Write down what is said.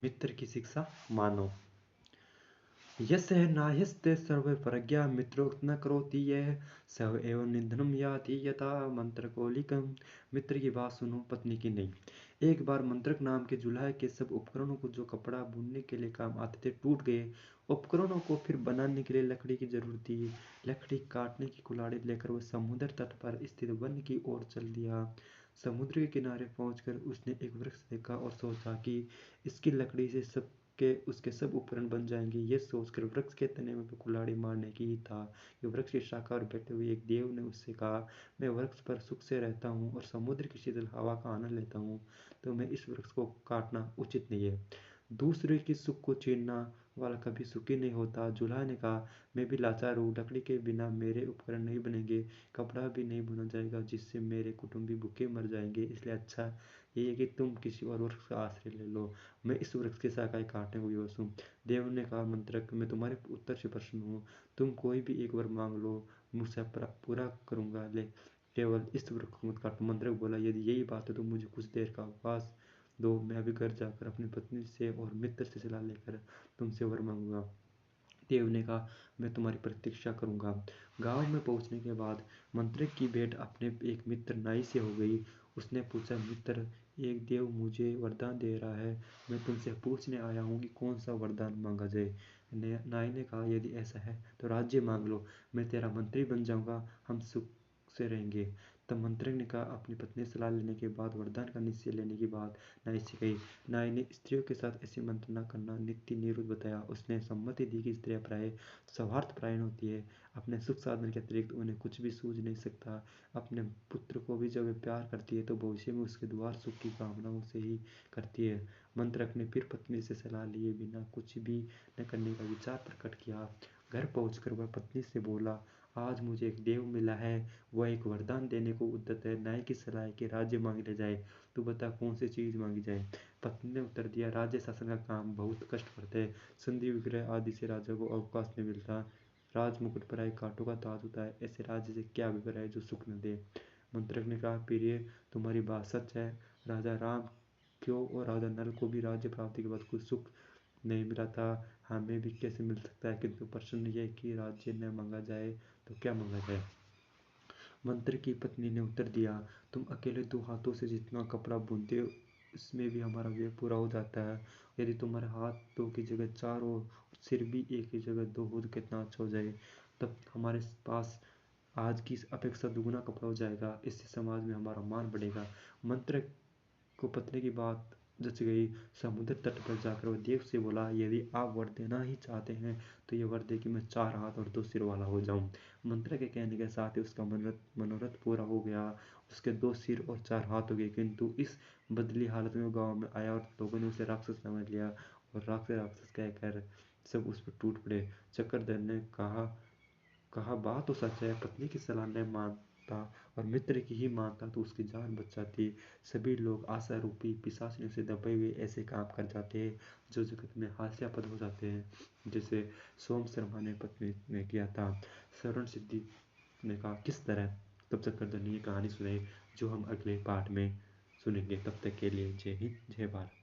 मित्र की शिक्षा मानो। यस्य नाह्यस्ते सर्वे प्रज्ञा मित्रो न करोति यह सव एव निधनम याति यथा मंत्रकोलिकम। मित्र की बात सुनो, पत्नी की नहीं। एक बार मंत्रक नाम के जुलाहे के सब उपकरणों को जो कपड़ा बुनने के लिए काम आते थे टूट गए। उपकरणों को फिर बनाने के लिए लकड़ी की जरूरत थी। लकड़ी काटने की कुल्हाड़ी लेकर वह समुद्र तट पर स्थित वन की ओर चल दिया। समुद्र के किनारे पहुंचकर उसने एक वृक्ष देखा और सोचा कि इसकी लकड़ी से उसके सब उपकरण बन जाएंगे। ये सोचकर वृक्ष के तने में कुल्हाड़ी मारने की ही था कि वृक्ष की शाखा पर बैठे हुए एक देव ने उससे कहा, मैं वृक्ष पर सुख से रहता हूँ और समुद्र की शीतल हवा का आनंद लेता हूँ, तो मैं इस वृक्ष को काटना उचित नहीं है। दूसरे की सुख को छीनना वाला कभी सुखी नहीं होता। जुल्हा ने कहा, मैं भी लाचार हूँ, लकड़ी के बिना मेरे उपकरण नहीं बनेंगे, कपड़ा भी नहीं बुना जाएगा, जिससे मेरे कुटुंबी भूखे मर जाएंगे। इसलिए अच्छा ये है कि तुम किसी और वृक्ष का आश्रय ले लो, मैं इस वृक्ष की शाखाएं काटने को विवश हूँ। देव ने कहा, मंत्रक, मैं तुम्हारे उत्तर से प्रसन्न हूँ, तुम कोई भी एक वर मांग लो, मुझसे पूरा करूंगा, ले केवल इस वृक्ष को मत काटो। मंत्रक बोला, यदि यही बात है तो मुझे कुछ देर का अवकाश दो, मैं अभी घर जाकर अपनी पत्नी से और मित्र से सलाह लेकर तुमसे वर मांगूंगा। देव ने कहा, मैं तुम्हारी प्रतीक्षा करूंगा। गांव में पहुंचने के बाद मंत्रक की भेंट अपने एक मित्र नाई से हो गई। उसने पूछा, मित्र, एक देव मुझे वरदान दे रहा है, मैं तुमसे पूछने आया हूँ कि कौन सा वरदान मांगा जाए। नाई ने कहा, यदि ऐसा है तो राज्य मांग लो, मैं तेरा मंत्री बन जाऊंगा, हम सुख से रहेंगे। तब मंत्री ने कहा, अपनी पत्नी से सलाह लेने के बाद वरदान का निश्चय लेने की बात नाई से कही। नाई ने स्त्रियों के साथ ऐसी मंत्रणा करना नित्य निरुद्ध बताया। उसने सम्मति दी कि स्त्रियां प्राय स्वार्थपरायण होती है, अपने सुख साधन के अतिरिक्त उन्हें कुछ भी सूझ नहीं सकता। अपने पुत्र को भी जब वे प्यार करती है तो भविष्य में उसके द्वार सुख की कामनाओं से ही करती है। मंत्रक ने फिर पत्नी से सलाह लिए बिना कुछ भी न करने का विचार प्रकट किया। घर पहुंचकर वह पत्नी से बोला, आज मुझे एक देव मिला है, वह एक वरदान देने को उद्यत है। नाई की सलाह है कि राज्य मांग लिया जाए, तू बता कौन सी चीज मांगी जाए। पत्नी ने उत्तर दिया, राज्य शासन का काम बहुत कष्टप्रद है, संधि विग्रह आदि से राजा को अवकाश नहीं मिलता, राज मुकुट पर आए कांटों का ताज होता है, ऐसे राज्य से क्या अभिप्राय है जो सुख न दे। मंत्रक ने कहा, प्रिय, तुम्हारी बात सच है, राजा राम क्यों और राजा नल को भी राज्य प्राप्ति के बाद कुछ सुख नहीं मिला था, हमें भी कैसे मिल सकता है, किंतु प्रश्न यह कि राज्य न मांगा जाए तो क्या मांगा जाए। मंत्र की पत्नी ने उत्तर दिया, तुम अकेले दो हाथों से जितना कपड़ा बुनते हो इसमें भी हमारा व्यय पूरा हो जाता है। यदि तुम्हारे हाथ दो की जगह चार हो, सिर भी एक की जगह दो हो तो कितना अच्छा हो जाए, तब हमारे पास आज की अपेक्षा दुगुना कपड़ा हो जाएगा, इससे समाज में हमारा मान बढ़ेगा। मंत्र को पत्नी की बात जच गई। समुद्र तट पर जाकर वह देव से बोला, यदि आप वर देना ही चाहते हैं तो ये वर दे कि मैं चार हाथ और दो सिर वाला हो जाऊं। मंत्र के कहने के साथ ही उसका मनोरथ पूरा हो गया। उसके दो सिर और चार हाथ हो गए, किंतु इस बदली हालत में वो गाँव में आया और लोगों ने उसे राक्षस समझ लिया और राक्षस राक्षस कहकर सब उस पर टूट पड़े। चक्रधर ने कहा, बात तो सच है, पत्नी की सलाह न मानता और मित्र की ही मानता तो उसकी जान बच जाती। सभी लोग आशा रूपी पिशाचियों से दबे हुए ऐसे काम कर जाते हैं जो जगत में हास्यास्पद हो जाते हैं, जैसे सोम शर्मा ने पत्नी ने किया था। श्रवण सिद्धि ने कहा, किस तरह। तब चक्रधर ने ये कहानी सुनाई जो हम अगले पार्ट में सुनेंगे। तब तक के लिए जय हिंद, जय भारत।